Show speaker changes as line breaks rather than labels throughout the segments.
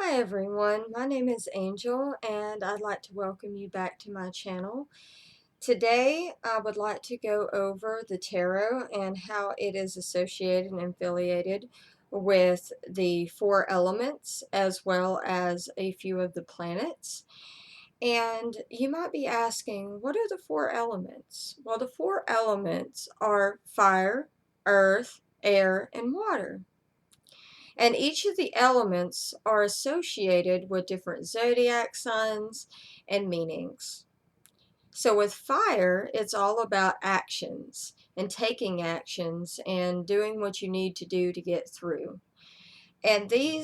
Hi everyone, my name is Angel and I'd like to welcome you back to my channel. Today I would like to go over the tarot and how it is associated and affiliated with the four elements as well as a few of the planets. And you might be asking, what are the four elements? Well, the four elements are fire, earth, air, and water. And each of the elements are associated with different zodiac signs and meanings. So with fire, it's all about actions and taking actions and doing what you need to do to get through. And the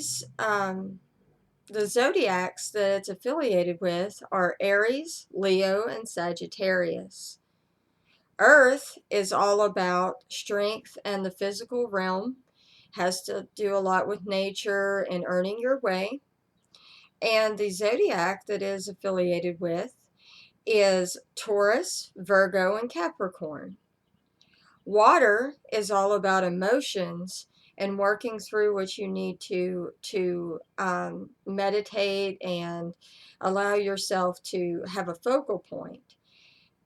zodiacs that it's affiliated with are Aries, Leo, and Sagittarius. Earth is all about strength and the physical realm, has to do a lot with nature and earning your way. And the zodiac that is affiliated with is Taurus, Virgo, and Capricorn. Water is all about emotions and working through what you need to meditate and allow yourself to have a focal point.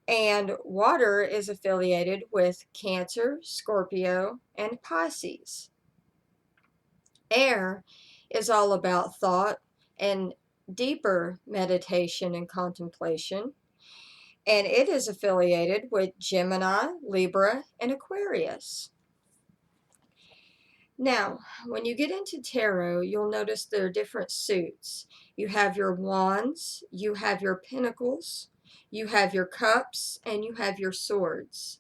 And water is affiliated with Cancer, Scorpio, and Pisces. Air is all about thought and deeper meditation and contemplation. And it is affiliated with Gemini, Libra, and Aquarius. Now, when you get into tarot, you'll notice there are different suits. You have your wands, you have your pentacles, you have your cups, and you have your swords.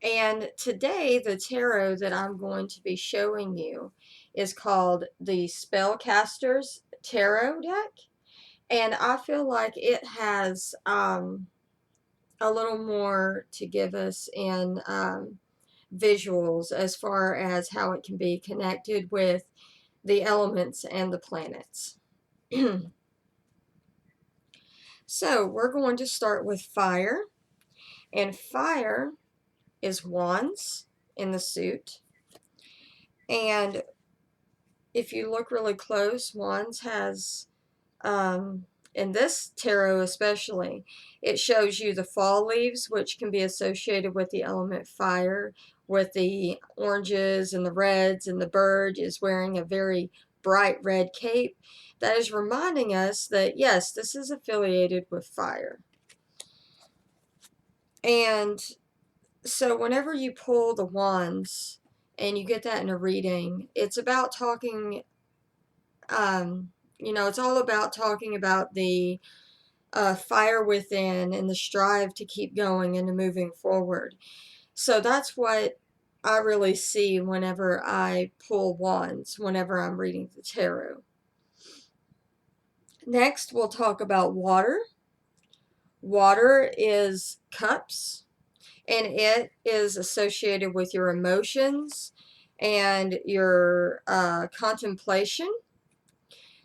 And today, the tarot that I'm going to be showing you is called the Spellcaster's Tarot deck. And I feel like it has a little more to give us in visuals as far as how it can be connected with the elements and the planets. So we're going to start with fire. And fire is wands in the suit. And if you look really close, wands has, in this tarot especially, it shows you the fall leaves, which can be associated with the element fire, with the oranges and the reds, and the bird is wearing a very bright red cape. That is reminding us that, yes, this is affiliated with fire. And so whenever you pull the wands and you get that in a reading, it's about talking, it's all about talking about the fire within and the strive to keep going and to moving forward. So that's what I really see whenever I pull wands, whenever I'm reading the tarot. Next, we'll talk about water. Water is cups, and it is associated with your emotions and your contemplation.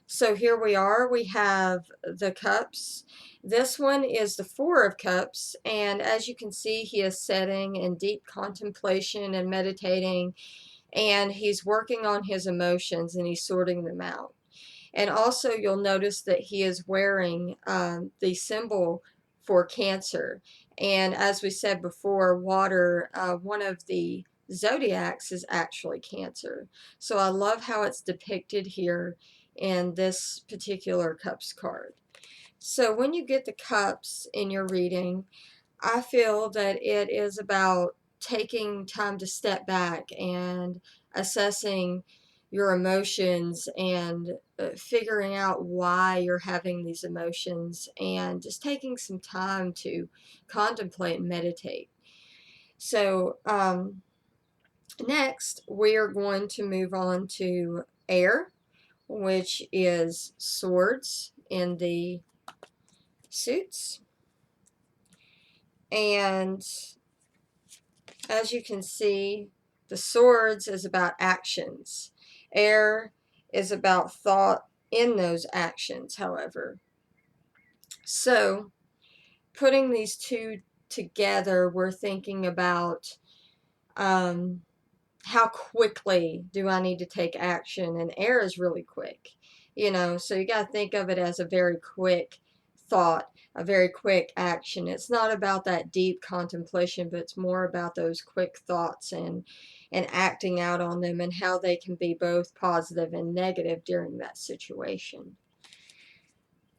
So here we are, we have the cups. This one is the Four of Cups, and as you can see, he is sitting in deep contemplation and meditating, and he's working on his emotions and he's sorting them out. And also you'll notice that he is wearing the symbol for Cancer. And as we said before, water, one of the zodiacs is actually Cancer. So I love how it's depicted here in this particular cups card. So when you get the cups in your reading, I feel that it is about taking time to step back and assessing your emotions and figuring out why you're having these emotions and just taking some time to contemplate and meditate. So next we are going to move on to air, which is swords in the suits. And as you can see, the swords is about actions. Air is about thought in those actions, however. So, putting these two together, we're thinking about how quickly do I need to take action? And air is really quick. You know, so you got to think of it as a very quick thought, a very quick action. It's not about that deep contemplation, but it's more about those quick thoughts and acting out on them, and how they can be both positive and negative during that situation.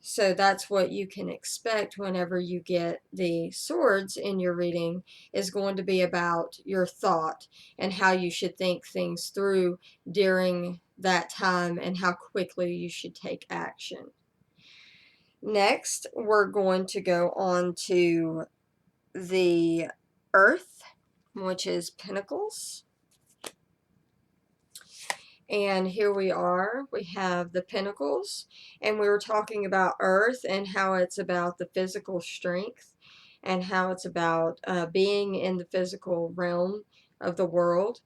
So that's what you can expect whenever you get the swords in your reading, is going to be about your thought and how you should think things through during that time, and how quickly you should take action. Next, we're going to go on to the Earth, which is Pentacles. And here we are, we have the Pentacles, and we were talking about Earth and how it's about the physical strength, and how it's about being in the physical realm of the world.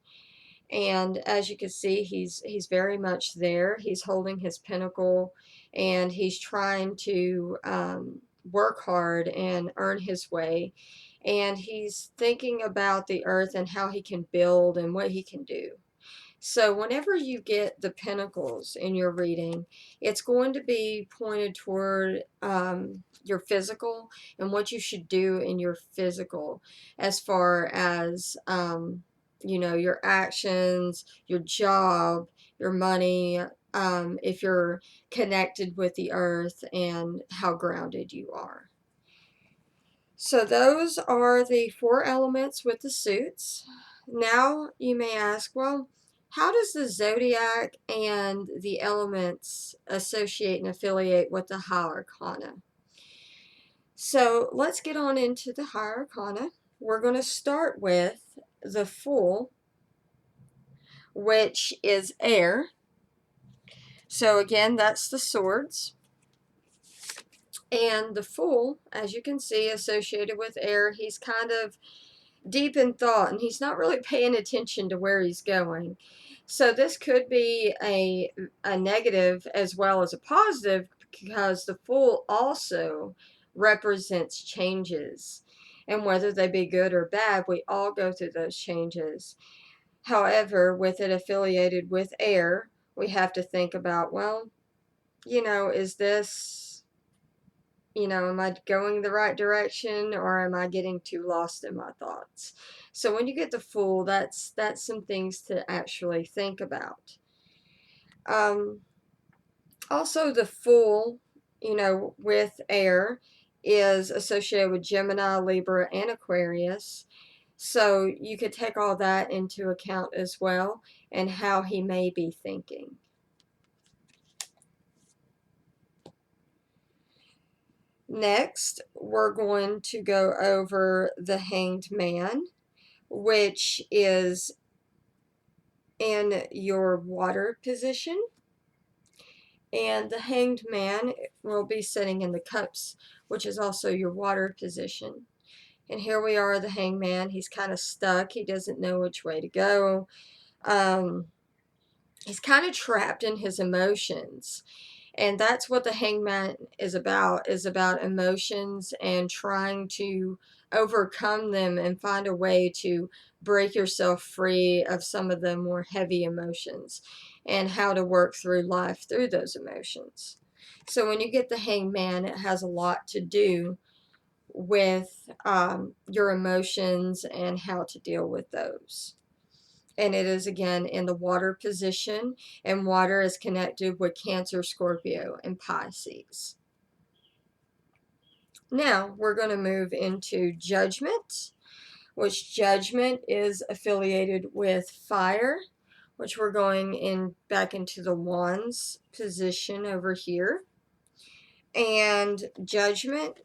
And as you can see, he's very much there. He's holding his pentacle, and he's trying to work hard and earn his way. And he's thinking about the Earth and how he can build and what he can do. So whenever you get the Pentacles in your reading, it's going to be pointed toward your physical and what you should do in your physical, as far as, you know, your actions, your job, your money, if you're connected with the earth, and how grounded you are. So those are the 4 elements with the suits. Now you may ask, well, how does the zodiac and the elements associate and affiliate with the high arcana? So let's get on into the high arcana. We're going to start with the Fool, which is air. So again, that's the swords. And the Fool, as you can see, associated with air, he's kind of deep in thought, and he's not really paying attention to where he's going. So this could be a negative as well as a positive, because the Fool also represents changes, and whether they be good or bad, we all go through those changes. However, with it affiliated with air, we have to think about, well, you know, is this, you know, am I going the right direction, or am I getting too lost in my thoughts? So when you get the Fool, that's some things to actually think about. Also, the Fool, you know, with air, is associated with Gemini, Libra, and Aquarius. So you could take all that into account as well, and how he may be thinking. Next, we're going to go over the Hanged Man, which is in your water position. And the Hanged Man will be sitting in the Cups, which is also your water position. And here we are, the Hanged Man. He's kind of stuck. He doesn't know which way to go. He's kind of trapped in his emotions. And that's what the Hangman is about emotions, and trying to overcome them and find a way to break yourself free of some of the more heavy emotions, and how to work through life through those emotions. So when you get the Hangman, it has a lot to do with your emotions and how to deal with those. And it is again in the water position, and water is connected with Cancer, Scorpio, and Pisces. Now we're going to move into Judgment, which Judgment is affiliated with fire, which we're going in back into the Wands position over here. And Judgment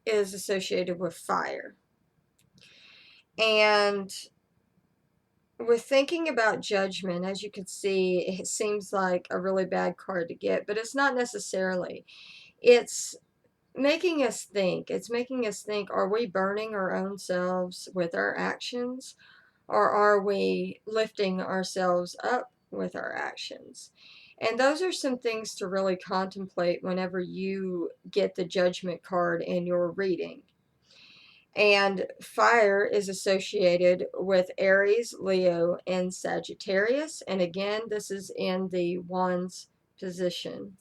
is associated with fire. And with thinking about Judgment, as you can see, it seems like a really bad card to get, but it's not necessarily. It's making us think. It's making us think, are we burning our own selves with our actions, or are we lifting ourselves up with our actions? And those are some things to really contemplate whenever you get the Judgment card in your reading. And fire is associated with Aries, Leo, and Sagittarius. And again, this is in the Wands position.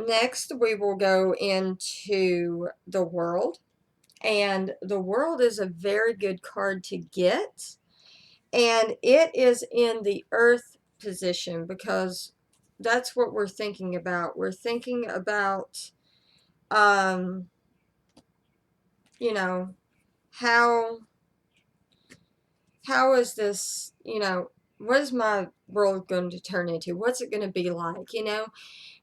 Next, we will go into the World. And the World is a very good card to get. And it is in the Earth position because that's what we're thinking about. We're thinking about, um, you know, how is this, what is my world going to turn into? What's it going to be like,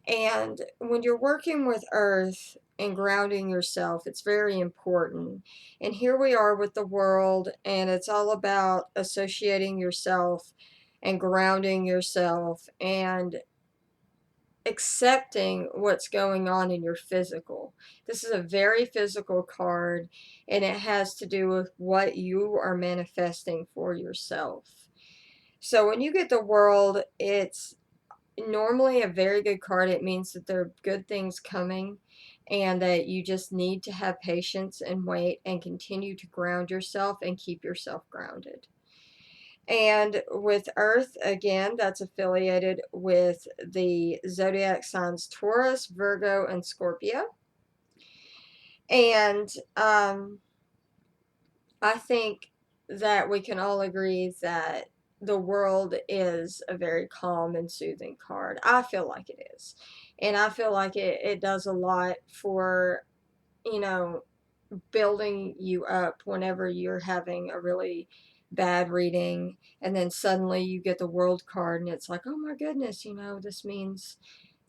And when you're working with Earth and grounding yourself, it's very important. And here we are with the World, and it's all about associating yourself and grounding yourself and accepting what's going on in your physical. This is a very physical card, and it has to do with what you are manifesting for yourself. So when you get the World, it's normally a very good card. It means that there are good things coming and that you just need to have patience and wait and continue to ground yourself and keep yourself grounded. And with Earth, again, that's affiliated with the zodiac signs Taurus, Virgo, and Scorpio. And I think that we can all agree that the World is a very calm and soothing card. I feel like it is. And I feel like it does a lot for, you know, building you up whenever you're having a really bad reading. And then suddenly you get the World card and it's like, oh my goodness, this means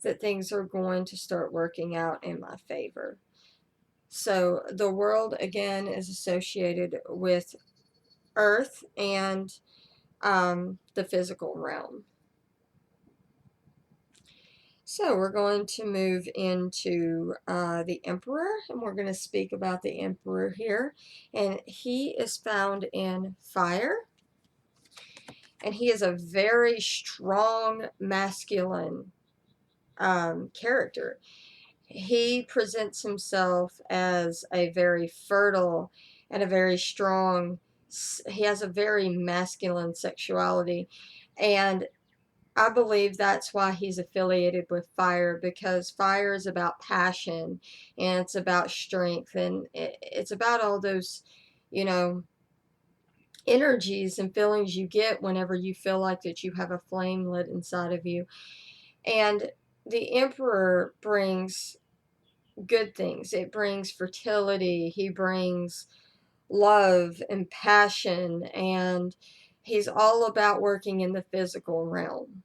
that things are going to start working out in my favor. So the World, again, is associated with Earth and the physical realm. So we're going to move into the Emperor, and we're going to speak about the Emperor here. And he is found in fire, and he is a very strong masculine character. He presents himself as a very fertile and a very strong, he has a very masculine sexuality. And I believe that's why he's affiliated with fire, because fire is about passion and it's about strength and it's about all those, you know, energies and feelings you get whenever you feel like that you have a flame lit inside of you. And the Emperor brings good things. It brings fertility. He brings love and passion, and he's all about working in the physical realm.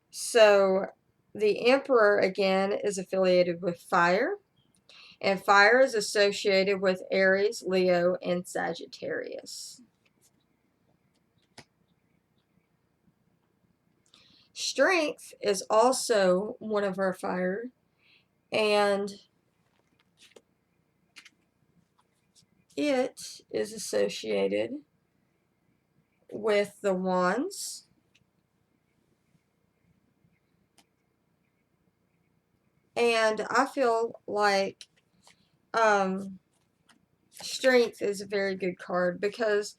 So the Emperor, again, is affiliated with fire, and fire is associated with Aries, Leo, and Sagittarius. Strength is also one of our fire, and it is associated with the wands, and I feel like strength is a very good card because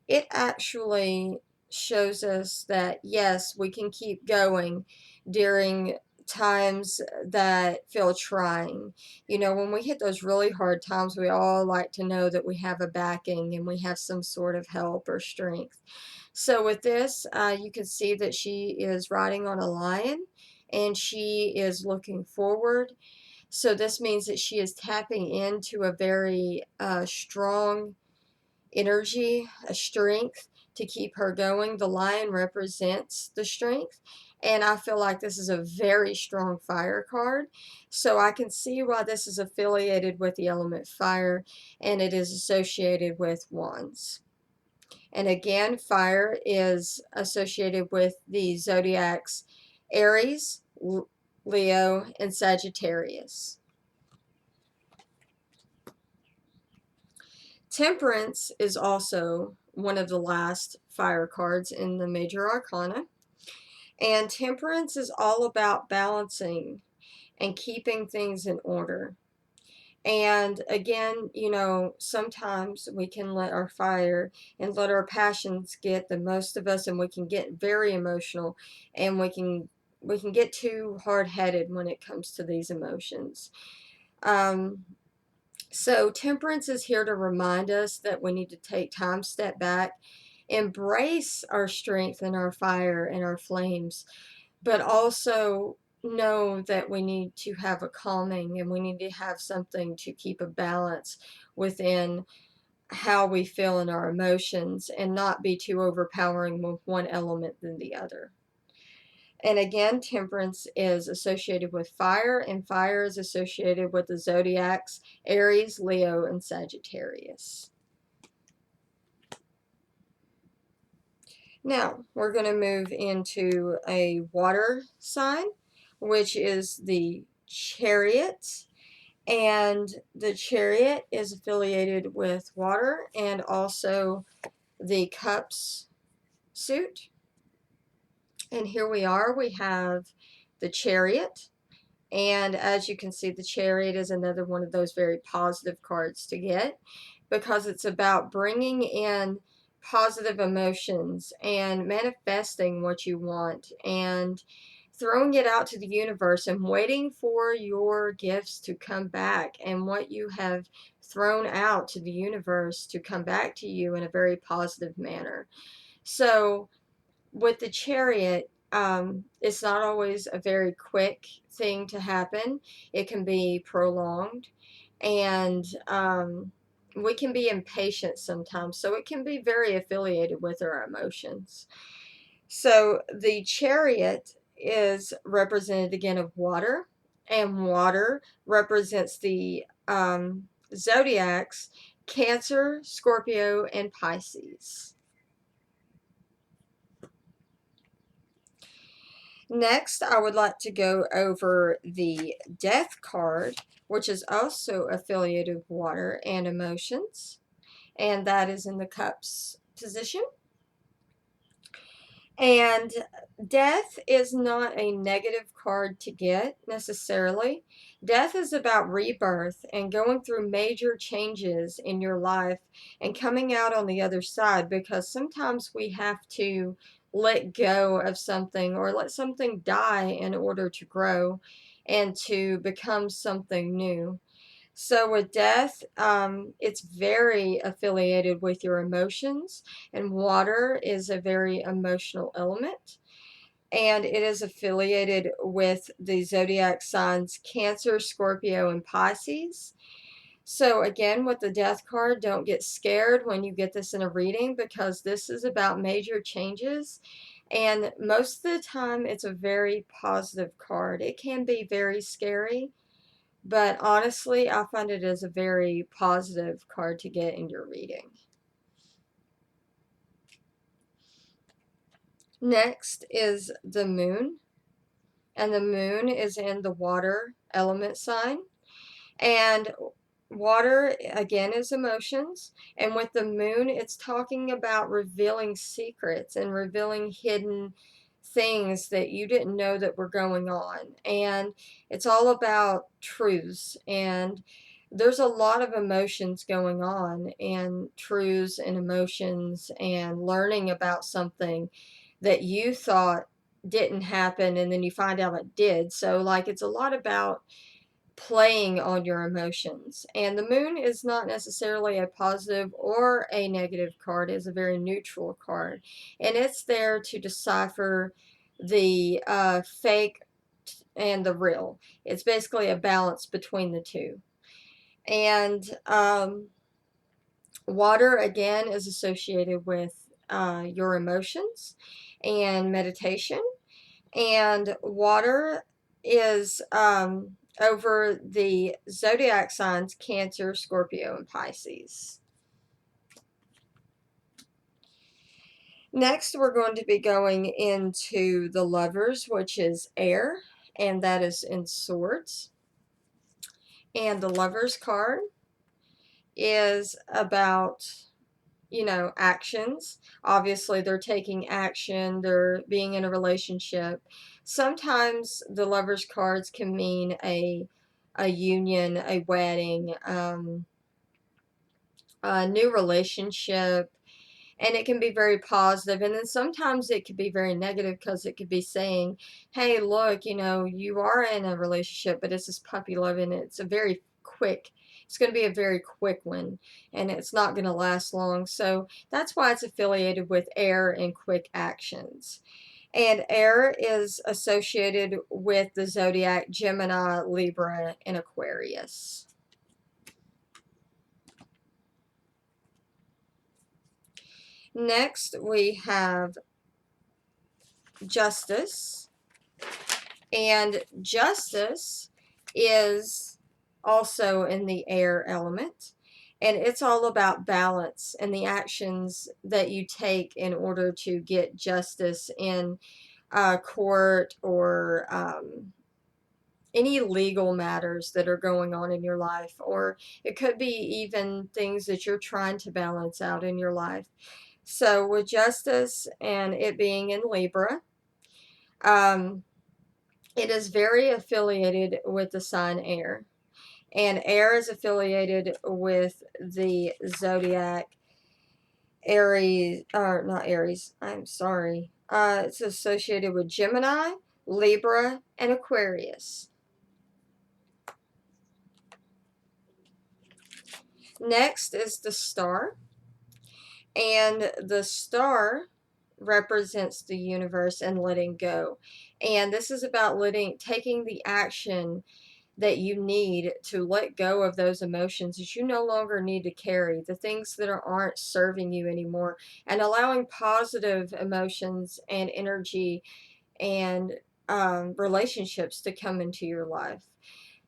it actually shows us that yes, we can keep going during times that feel trying. When we hit those really hard times, we all like to know that we have a backing and we have some sort of help or strength. So with this, you can see that she is riding on a lion and she is looking forward. So this means that she is tapping into a very strong energy, a strength to keep her going. The lion represents the strength, and I feel like this is a very strong fire card. So I can see why this is affiliated with the element fire, and it is associated with wands. And again, fire is associated with the zodiacs Aries, Leo, and Sagittarius. Temperance is also one of the last fire cards in the major arcana. And temperance is all about balancing and keeping things in order. And again, sometimes we can let our fire and let our passions get the most of us, and we can get very emotional, and we can get too hard-headed when it comes to these emotions. So Temperance is here to remind us that we need to take time, step back, embrace our strength and our fire and our flames, but also know that we need to have a calming, and we need to have something to keep a balance within how we feel in our emotions, and not be too overpowering with one element than the other. And again, Temperance is associated with fire, and fire is associated with the zodiacs Aries, Leo, and Sagittarius. Now, we're going to move into a water sign, which is the chariot. And the chariot is affiliated with water and also the cups suit. And here we are, we have the chariot. And as you can see, the chariot is another one of those very positive cards to get, because it's about bringing in positive emotions and manifesting what you want and throwing it out to the universe and waiting for your gifts to come back, and what you have thrown out to the universe to come back to you in a very positive manner. So with the chariot, it's not always a very quick thing to happen. It can be prolonged, and we can be impatient sometimes. So it can be very affiliated with our emotions. So the chariot is represented again of water, and water represents the zodiacs Cancer, Scorpio, and Pisces. Next, I would like to go over the Death card, which is also affiliated with water and emotions, and that is in the Cups position. And Death is not a negative card to get necessarily. Death is about rebirth and going through major changes in your life and coming out on the other side, because sometimes we have to let go of something or let something die in order to grow and to become something new. So with Death, it's very affiliated with your emotions, and water is a very emotional element. And it is affiliated with the zodiac signs Cancer, Scorpio, and Pisces. So again, with the Death card, don't get scared when you get this in a reading, because this is about major changes. And most of the time, it's a very positive card. It can be very scary, but honestly, I find it as a very positive card to get in your reading. Next is the moon. And the moon is in the water element sign. And water, again, is emotions. And with the moon, it's talking about revealing secrets and revealing hidden things that you didn't know that were going on. And it's all about truths. And there's a lot of emotions going on, and truths and emotions, and learning about something that you thought didn't happen, and then you find out it did. So, like, it's a lot about playing on your emotions. And the moon is not necessarily a positive or a negative card. It's a very neutral card. And it's there to decipher the fake and the real. It's basically a balance between the two. And water, again, is associated with your emotions and meditation. And water is over the zodiac signs Cancer, Scorpio, and Pisces. Next, we're going to be going into the Lovers, which is air, and that is in Swords. And the Lovers card is about, actions. Obviously, they're taking action, they're being in a relationship. Sometimes the Lovers cards can mean a union, a wedding, a new relationship. And it can be very positive, and then sometimes it could be very negative, because it could be saying, hey, look, you are in a relationship, but it's this puppy love, and it's it's going to be a very quick one, and it's not going to last long. So that's why it's affiliated with air and quick actions. And air is associated with the zodiac Gemini, Libra, and Aquarius. Next, we have Justice. And Justice is also in the air element. And it's all about balance and the actions that you take in order to get justice in court, or any legal matters that are going on in your life. Or it could be even things that you're trying to balance out in your life. So with Justice and it being in Libra, it is very affiliated with the sign air. And air is affiliated with the zodiac Aries, or not Aries, I'm sorry. It's associated with Gemini, Libra, and Aquarius. Next is the star. And the star represents the universe and letting go. And this is about taking the action that you need to let go of those emotions that you no longer need to carry, the things that aren't serving you anymore, and allowing positive emotions and energy and relationships to come into your life.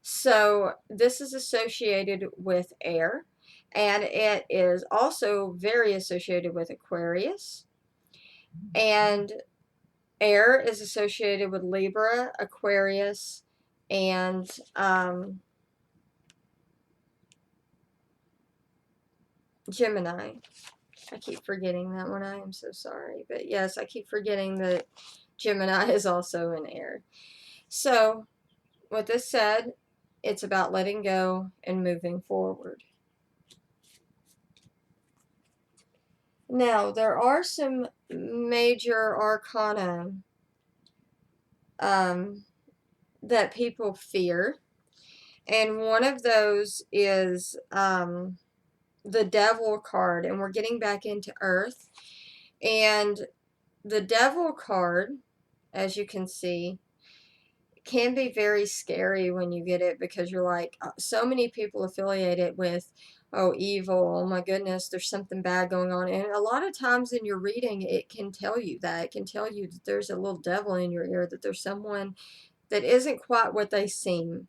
So this is associated with air, and it is also very associated with Aquarius. And air is associated with Libra, Aquarius, and Gemini. I keep forgetting that one. I am so sorry. But yes, I keep forgetting that Gemini is also in air. So, with this said, it's about letting go and moving forward. Now, there are some major arcana that people fear. And one of those is the Devil card. And we're getting back into Earth. And the Devil card, as you can see, can be very scary when you get it, because you're like, so many people affiliate it with, oh, evil, oh my goodness, there's something bad going on. And a lot of times in your reading, it can tell you that. It can tell you that there's a little devil in your ear, that there's someone that isn't quite what they seem.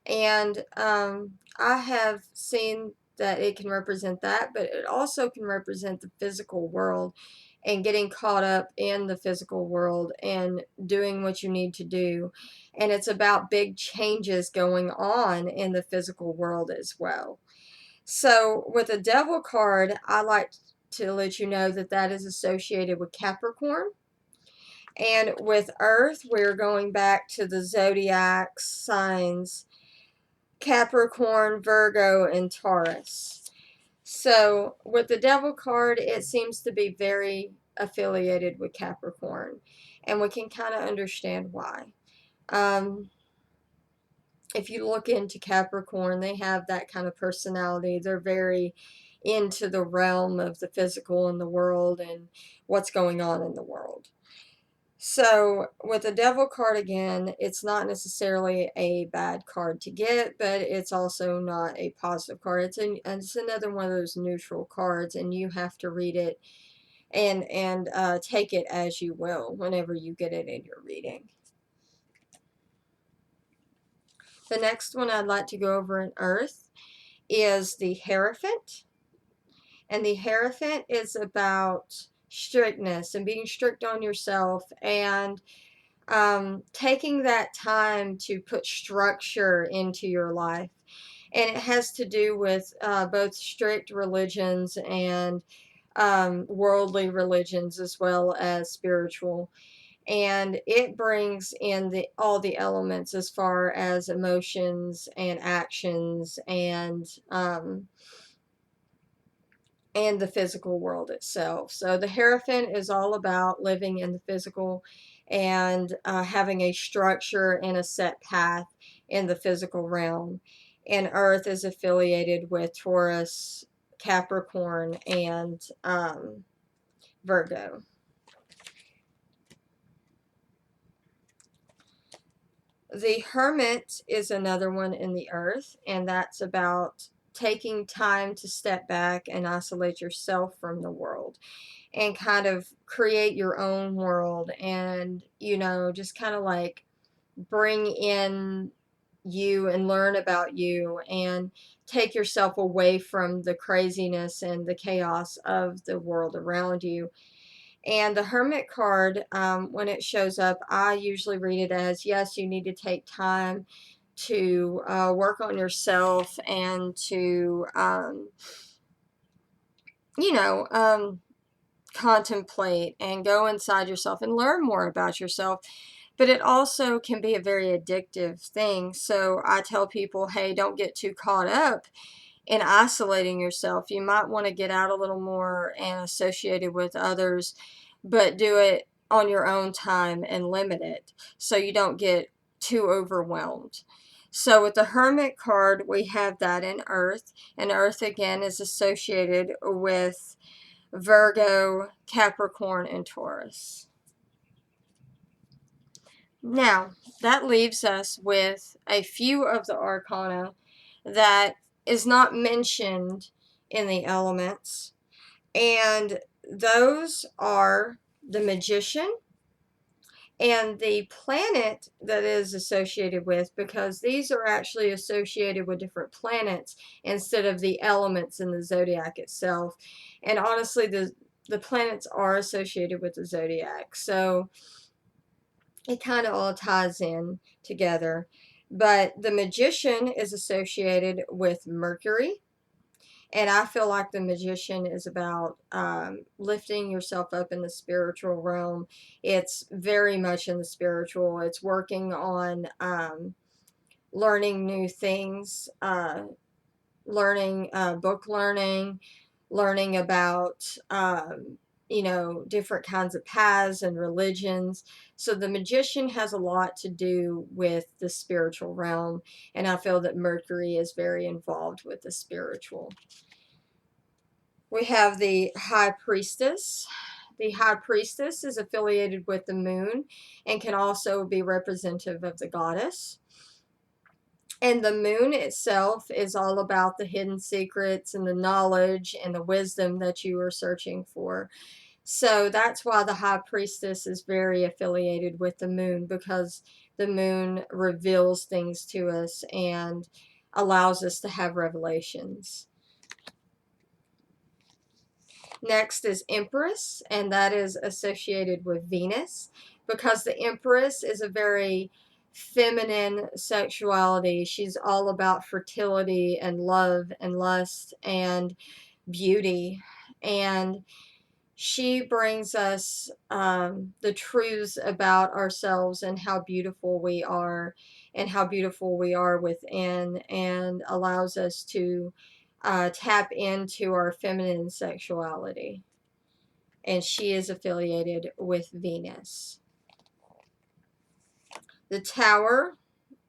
And I have seen that it can represent that, but it also can represent the physical world, and getting caught up in the physical world and doing what you need to do. And it's about big changes going on in the physical world as well. So with the Devil card, I like to let you know that that is associated with Capricorn. And with Earth, we're going back to the Zodiac Signs: Capricorn, Virgo, and Taurus. So with the Devil card, it seems to be very affiliated with Capricorn, and we can kind of understand why. If you look into Capricorn, they have that kind of personality. They're very into the realm of the physical and the world and what's going on in the world. So with the Devil card, again, it's not necessarily a bad card to get, but it's also not a positive card. It's another one of those neutral cards, and you have to read it and take it as you will whenever you get it in your reading. The next one I'd like to go over in Earth is the Hierophant. And the Hierophant is about strictness and being strict on yourself, and taking that time to put structure into your life. And it has to do with both strict religions and worldly religions, as well as spiritual. And it brings in all the elements as far as emotions and actions and and the physical world itself. So the Hierophant is all about living in the physical and having a structure and a set path in the physical realm. And Earth is affiliated with Taurus, Capricorn, and Virgo. The Hermit is another one in the Earth, and that's about taking time to step back and isolate yourself from the world and kind of create your own world, and just kind of like bring in you and learn about you and take yourself away from the craziness and the chaos of the world around you. And the Hermit card, when it shows up, I usually read it as, yes, you need to take time to work on yourself and to you know contemplate and go inside yourself and learn more about yourself. But it also can be a very addictive thing. So I tell people, hey, don't get too caught up in isolating yourself. You might want to get out a little more and associate it with others, but do it on your own time and limit it so you don't get too overwhelmed. So with the Hermit card, we have that in Earth, and Earth again is associated with Virgo, Capricorn, and Taurus. Now, that leaves us with a few of the arcana that is not mentioned in the elements, and those are the Magician and the planet that is associated with, because these are actually associated with different planets instead of the elements in the zodiac itself. And honestly, the planets are associated with the zodiac, so it kind of all ties in together. But the Magician is associated with Mercury, and I feel like the Magician is about lifting yourself up in the spiritual realm. It's very much in the spiritual. It's working on learning new things, learning book learning, learning about different kinds of paths and religions. So the Magician has a lot to do with the spiritual realm, and I feel that Mercury is very involved with the spiritual. We have the High Priestess. The High Priestess is affiliated with the moon and can also be representative of the goddess. And the moon itself is all about the hidden secrets and the knowledge and the wisdom that you are searching for. So that's why the High Priestess is very affiliated with the moon, because the moon reveals things to us and allows us to have revelations. Next is Empress, and that is associated with Venus, because the Empress is a very feminine sexuality. She's all about fertility and love and lust and beauty. And she brings us the truths about ourselves and how beautiful we are and how beautiful we are within, and allows us to tap into our feminine sexuality. And she is affiliated with Venus. The Tower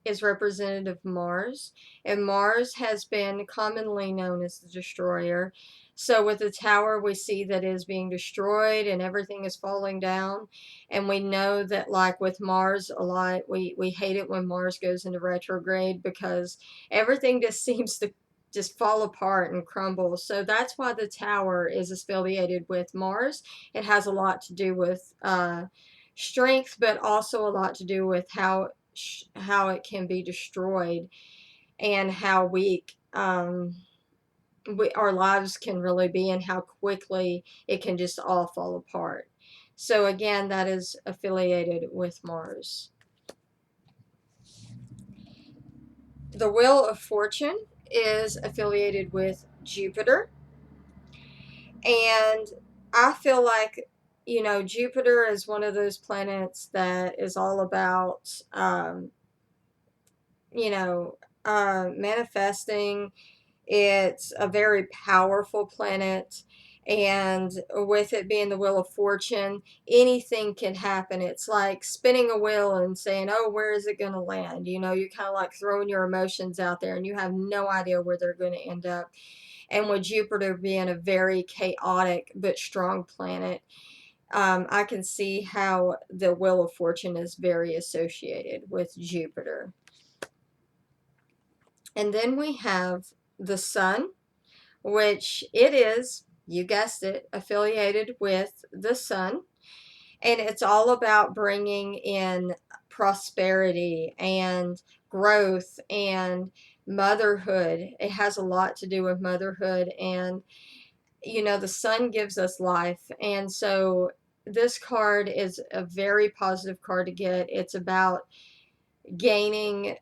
is representative of Mars, and Mars has been commonly known as the destroyer. So with the Tower, we see that it is being destroyed and everything is falling down. And we know that, like with Mars a lot, we hate it when Mars goes into retrograde, because everything just seems to just fall apart and crumble. So that's why the Tower is affiliated with Mars. It has a lot to do with strength, but also a lot to do with how it can be destroyed, and how weak our lives can really be, and how quickly it can just all fall apart. So again, that is affiliated with Mars. The Wheel of Fortune is affiliated with Jupiter, and I feel like Jupiter is one of those planets that is all about manifesting. It's a very powerful planet, and with it being the wheel of fortune, anything can happen. It's like spinning a wheel and saying, oh, where is it going to land? You know, you're kind of like throwing your emotions out there and you have no idea where they're going to end up. And with Jupiter being a very chaotic but strong planet, I can see how the wheel of fortune is very associated with Jupiter. And then we have the sun, which it is, you guessed it, affiliated with the sun. And it's all about bringing in prosperity and growth and motherhood. It has a lot to do with motherhood. And, you know, the sun gives us life. And so this card is a very positive card to get. It's about gaining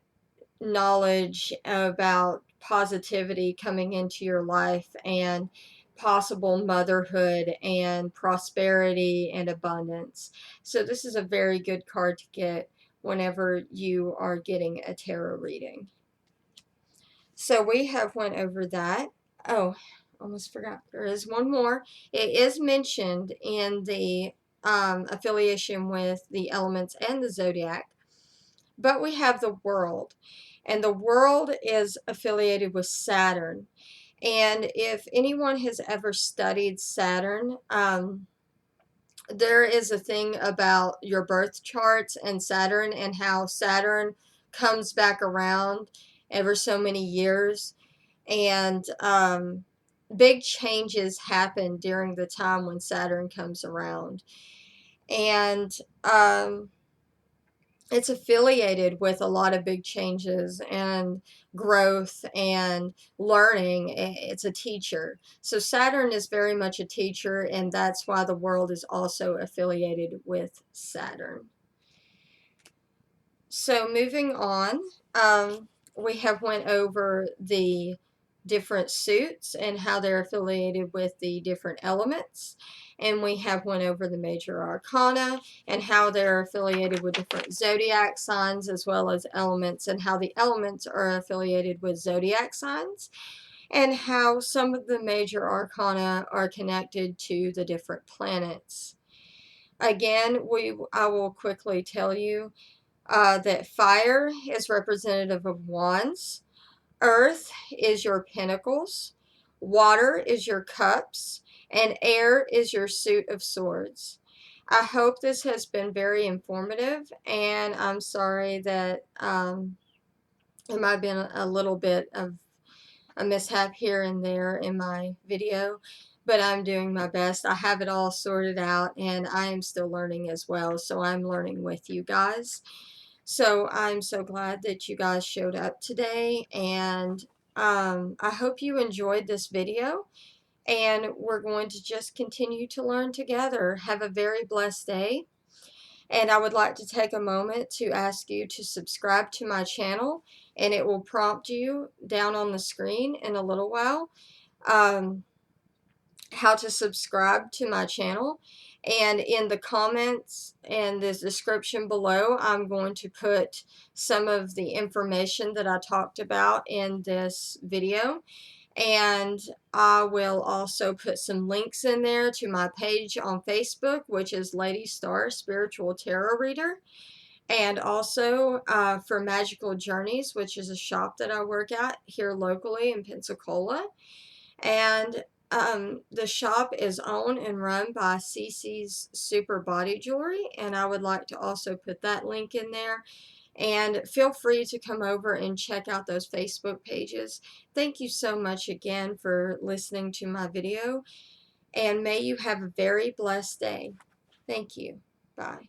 knowledge about positivity coming into your life and possible motherhood and prosperity and abundance. So this is a very good card to get whenever you are getting a tarot reading. So we have went over that. Oh, almost forgot. There is one more. It is mentioned in the affiliation with the elements and the zodiac. But we have the world, and the world is affiliated with Saturn. And if anyone has ever studied Saturn, there is a thing about your birth charts and Saturn, and how Saturn comes back around ever so many years. And big changes happen during the time when Saturn comes around. And it's affiliated with a lot of big changes and growth and learning. It's a teacher. So Saturn is very much a teacher, and that's why the world is also affiliated with Saturn. So moving on, we have went over the different suits and how they're affiliated with the different elements, and we have went over the major arcana and how they're affiliated with different zodiac signs as well as elements, and how the elements are affiliated with zodiac signs, and how some of the major arcana are connected to the different planets. Again, I will quickly tell you that fire is representative of wands, earth is your pentacles, water is your cups, and air is your suit of swords. I hope this has been very informative, and I'm sorry that it might have been a little bit of a mishap here and there in my video, but I'm doing my best. I have it all sorted out, and I am still learning as well, so I'm learning with you guys. So I'm so glad that you guys showed up today, and I hope you enjoyed this video, and we're going to just continue to learn together. Have a very blessed day, and I would like to take a moment to ask you to subscribe to my channel, and it will prompt you down on the screen in a little while how to subscribe to my channel. And in the comments and the description below, I'm going to put some of the information that I talked about in this video. And I will also put some links in there to my page on Facebook, which is Lady Star Spiritual Tarot Reader. And also for Magical Journeys, which is a shop that I work at here locally in Pensacola. And the shop is owned and run by Cece's Super Body Jewelry, and I would like to also put that link in there. And feel free to come over and check out those Facebook pages. Thank you so much again for listening to my video, and may you have a very blessed day. Thank you. Bye.